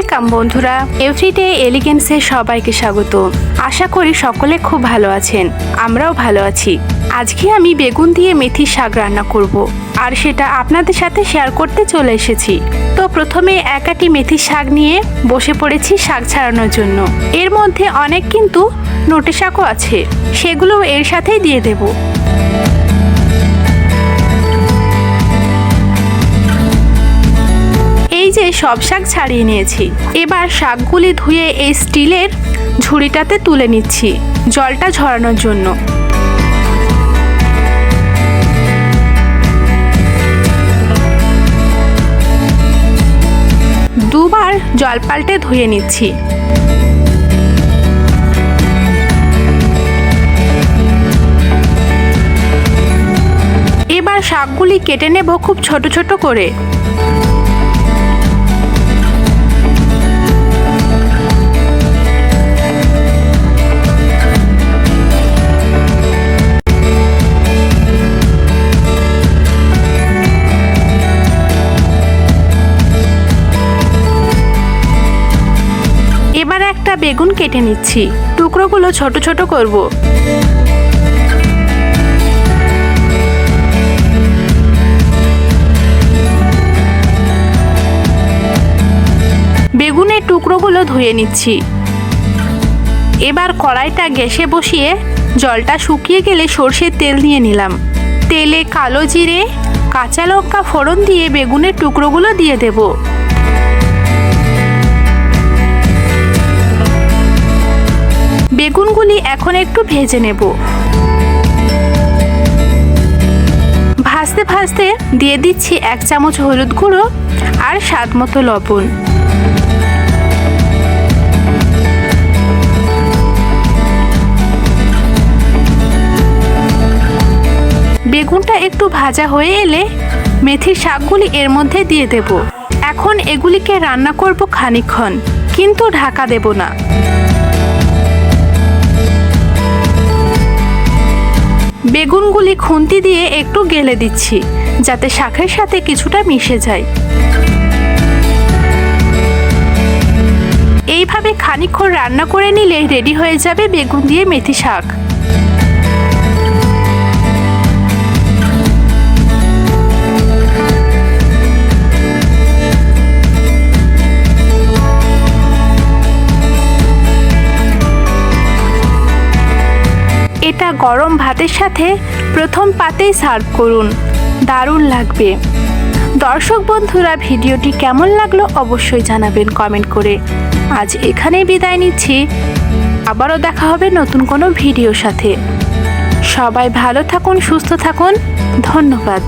Welcome বন্ধুরা, everyday এলিগেন্সে সবাইকে স্বাগত। আশা করি সকলে খুব ভালো আছেন, আমরাও ভালো আছি। আজকে আমি বেগুন দিয়ে মেথি শাক রান্না করব, আর সেটা আপনাদের সাথে শেয়ার করতে চলে এসেছি। তো প্রথমে এক আটি মেথি শাক নিয়ে বসে পড়েছি শাক ছাড়ানোর জন্য। এর মধ্যে অনেক কিন্তু নোটে শাকও আছে, সেগুলো এর সাথেই দিয়ে দেব। এই যে সব শাক ছাড়িয়ে নিয়েছি, এবার শাকগুলি ধুয়ে এই স্টিলের ঝুড়িটাতে তুলে নিচ্ছি জলটা ঝরানোর জন্য। দুবার জল পাল্টে ধুয়ে নিচ্ছি। এবার শাকগুলি কেটে নেব খুব ছোট ছোট করে। এবার একটা বেগুন কেটে নিচ্ছি, টুকরোগুলো ছোট ছোট করব। বেগুনের টুকরোগুলো ধুয়ে নিচ্ছি। এবার কড়াইটা গ্যাসে বসিয়ে জলটা শুকিয়ে গেলে সরষের তেল নিয়ে নিলাম। তেলে কালো জিরে, কাঁচা লঙ্কা ফোড়ন দিয়ে বেগুনের টুকরোগুলো দিয়ে দেব। বেগুনগুলি এখন একটু ভেজে নেব। ভাজতে ভাজতে দিয়ে দিচ্ছি 1 চামচ হলুদ গুঁড়ো আর স্বাদ মতো লবণ। বেগুনটা একটু ভাজা হয়ে এলে মেথির শাকগুলি এর মধ্যে দিয়ে দেব। এখন এগুলিকে রান্না করব খানিকক্ষণ, কিন্তু ঢাকা দেব না। বেগুনগুলি খুন্তি দিয়ে একটু গেলে দিচ্ছি, যাতে শাকের সাথে কিছুটা মিশে যায়। এইভাবে খানিকক্ষণ রান্না করে নিলে রেডি হয়ে যাবে বেগুন দিয়ে মেথি শাক। এটা গরম ভাতের সাথে প্রথম পাতেই সার্ভ করুন, দারুণ লাগবে। দর্শক বন্ধুরা, ভিডিওটি কেমন লাগলো অবশ্যই জানাবেন কমেন্ট করে। আজ এখানেই বিদায় নিচ্ছি, আবারও দেখা হবে নতুন কোনো ভিডিওর সাথে। সবাই ভালো থাকুন, সুস্থ থাকুন, ধন্যবাদ।